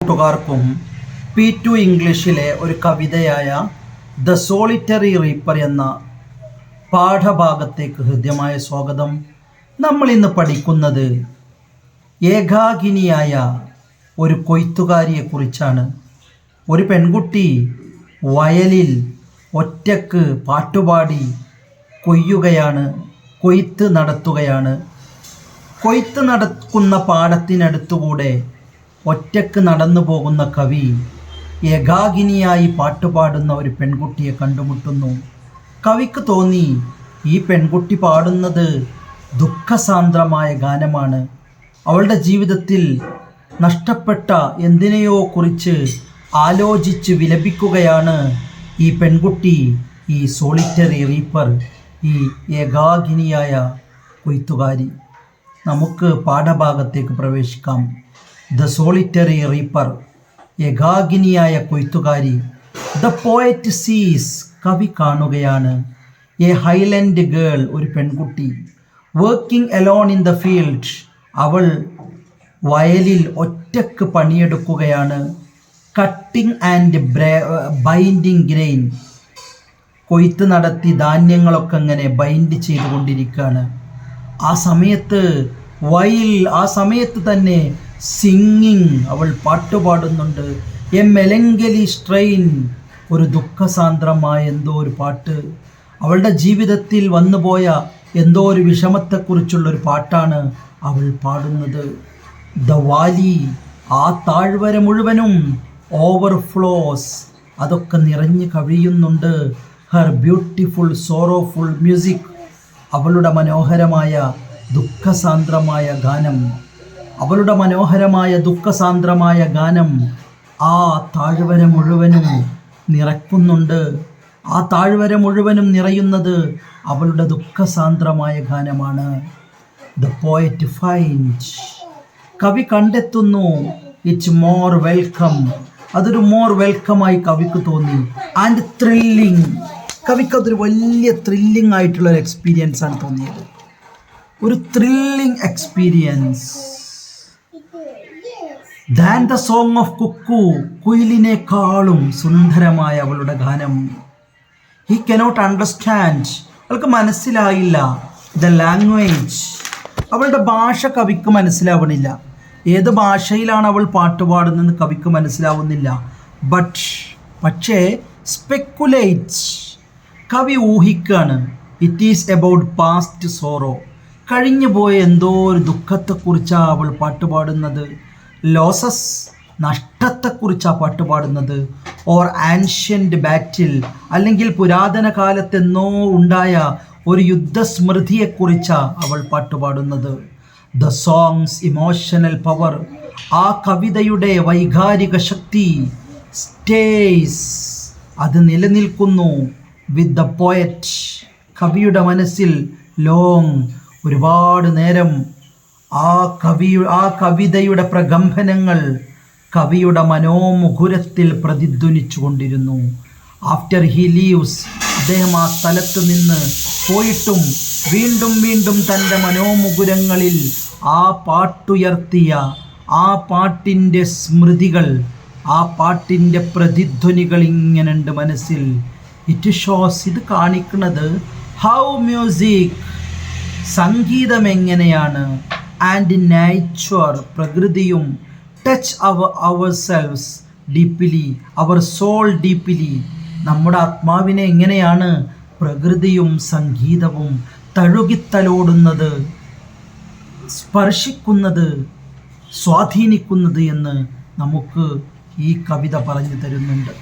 കൂട്ടുകാർക്കും P2 ഇംഗ്ലീഷിലെ ഒരു കവിതയായ ദ സോളിറ്ററി റീപ്പർ എന്ന പാഠഭാഗത്തേക്ക് ഹൃദ്യമായ സ്വാഗതം. നമ്മൾ ഇന്ന് പഠിക്കുന്നത് ഏകാകിനിയായ ഒരു കൊയ്ത്തുകാരിയെക്കുറിച്ചാണ്. ഒരു പെൺകുട്ടി വയലിൽ ഒറ്റക്ക് പാട്ടുപാടി കൊയ്ത്ത് നടത്തുകയാണ്. കൊയ്ത്ത് നടക്കുന്ന പാടത്തിനടുത്തുകൂടെ ഒറ്റക്ക് നടന്നു പോകുന്ന കവി ഏകാകിനിയായി പാട്ടുപാടുന്ന ഒരു പെൺകുട്ടിയെ കണ്ടുമുട്ടുന്നു. കവിക്ക് തോന്നി ഈ പെൺകുട്ടി പാടുന്നത് ദുഃഖസാന്ദ്രമായ ഗാനമാണ്. അവളുടെ ജീവിതത്തിൽ നഷ്ടപ്പെട്ട എന്തിനെയോ കുറിച്ച് ആലോചിച്ച് വിലപിക്കുകയാണ് ഈ പെൺകുട്ടി, ഈ സോളിറ്ററി റീപ്പർ, ഈ ഏകാകിനിയായ കൊയ്ത്തുകാരി. നമുക്ക് പാഠഭാഗത്തേക്ക് പ്രവേശിക്കാം. ദ സോളിറ്ററി റീപ്പർ, ഏകാകിനിയായ കൊയ്ത്തുകാരി. ദ പോയറ്റ് സീസ്, കവി കാണുകയാണ്. എ ഹൈലൻഡ് ഗേൾ, ഒരു പെൺകുട്ടി. Working alone in the field, അവൾ വയലിൽ ഒറ്റക്ക് പണിയെടുക്കുകയാണ്. കട്ടിംഗ് ആൻഡ് ബൈൻഡിങ് ഗ്രെയിൻ, കൊയ്ത്ത് നടത്തി ധാന്യങ്ങളൊക്കെ അങ്ങനെ ബൈൻഡ് ചെയ്തുകൊണ്ടിരിക്കുകയാണ്. ആ സമയത്ത് തന്നെ സിംഗിങ്, അവൾ പാട്ടുപാടുന്നുണ്ട്. എ മെലങ്കലി സ്ട്രെയിൻ, ഒരു ദുഃഖസാന്ദ്രമായ എന്തോ ഒരു പാട്ട്. അവളുടെ ജീവിതത്തിൽ വന്നുപോയ എന്തോ ഒരു വിഷമത്തെക്കുറിച്ചുള്ളൊരു പാട്ടാണ് അവൾ പാടുന്നത്. ദ വാലി, ആ താഴ്വര മുഴുവനും. ഓവർഫ്ലോസ്, അതൊക്കെ നിറഞ്ഞു കവിയുന്നുണ്ട്. ഹർ ബ്യൂട്ടിഫുൾ സോറോഫുൾ മ്യൂസിക്, അവളുടെ മനോഹരമായ ദുഃഖസാന്ദ്രമായ ഗാനം. അവളുടെ മനോഹരമായ ദുഃഖസാന്ദ്രമായ ഗാനം ആ താഴ്വര മുഴുവനും നിറയ്ക്കുന്നുണ്ട്. ആ താഴ്വര മുഴുവനും നിറയുന്നത് അവളുടെ ദുഃഖസാന്ദ്രമായ ഗാനമാണ്. ദ പോയറ്റ് ഫൈൻഡ്, കവി കണ്ടെത്തുന്നു. ഇറ്റ്സ് മോർ വെൽക്കം, അതൊരു മോർ വെൽക്കമായി കവിക്ക് തോന്നി. ആൻഡ് ത്രില്ലിങ്, കവിക്കതൊരു വലിയ ത്രില്ലിംഗ് ആയിട്ടുള്ളൊരു എക്സ്പീരിയൻസ് ആണ് തോന്നിയത്. ഒരു thrilling experience. Than the song of cuckoo, കുയിലിനേക്കാളും സുന്ദരമായ അവളുടെ ഗാനം. ഹി കനോട്ട് അണ്ടർസ്റ്റാൻഡ്, അവൾക്ക് മനസ്സിലായില്ല. ദ ലാംഗ്വേജ്, അവളുടെ ഭാഷ കവിക്ക് മനസ്സിലാവണില്ല. ഏത് ഭാഷയിലാണ് അവൾ പാട്ടുപാടുന്നതെന്ന് കവിക്ക് മനസ്സിലാവുന്നില്ല. പക്ഷേ സ്പെക്കുലേറ്റ്, കവി ഊഹിക്കാണ്. It is about past sorrow, കഴിഞ്ഞു പോയ എന്തോ ഒരു ദുഃഖത്തെക്കുറിച്ചാണ് അവൾ പാട്ടുപാടുന്നത്. ലോസസ്, നഷ്ടത്തെക്കുറിച്ചാണ് പാട്ടുപാടുന്നത്. ഓർ ആൻഷ്യൻ്റ് ബാറ്റിൽ, അല്ലെങ്കിൽ പുരാതന കാലത്തെന്നോ ഉണ്ടായ ഒരു യുദ്ധസ്മൃതിയെക്കുറിച്ചാണ് അവൾ പാട്ടുപാടുന്നത്. ദ സോങ്സ് ഇമോഷണൽ പവർ, ആ കവിതയുടെ വൈകാരിക ശക്തി. സ്റ്റേസ്, അത് നിലനിൽക്കുന്നു. വിത്ത് ദ പോയറ്റ്, കവിയുടെ മനസ്സിൽ. ലോങ്, ഒരുപാട് നേരം. ആ കവിതയുടെ പ്രകമ്പനങ്ങൾ കവിയുടെ മനോമുകുരത്തിൽ പ്രതിധ്വനിച്ചു കൊണ്ടിരുന്നു. ആഫ്റ്റർ ഹി ലീവ്സ്, അദ്ദേഹം ആ സ്ഥലത്ത് നിന്ന് പോയിട്ടും വീണ്ടും വീണ്ടും തൻ്റെ മനോമുകുരങ്ങളിൽ ആ പാട്ടുയർത്തിയ ആ പാട്ടിൻ്റെ സ്മൃതികൾ, ആ പാട്ടിൻ്റെ പ്രതിധ്വനികൾ ഇങ്ങനെയുണ്ട് മനസ്സിൽ. ഇറ്റ് ഷോസ്, ഇത് കാണിക്കുന്നത് ഹൗ മ്യൂസിക്, സംഗീതം എങ്ങനെയാണ്, ആൻഡ് നേച്ചർ, പ്രകൃതിയും, ടച്ച് അവർ സെൽവ്സ് ഡീപ്ലി, അവർ സോൾ ഡീപ്ലി, നമ്മുടെ ആത്മാവിനെ എങ്ങനെയാണ് പ്രകൃതിയും സംഗീതവും തഴുകിത്തലോടുന്നത്, സ്പർശിക്കുന്നത്, സ്വാധീനിക്കുന്നത് എന്ന് നമുക്ക് ഈ കവിത പറഞ്ഞു തരുന്നുണ്ട്.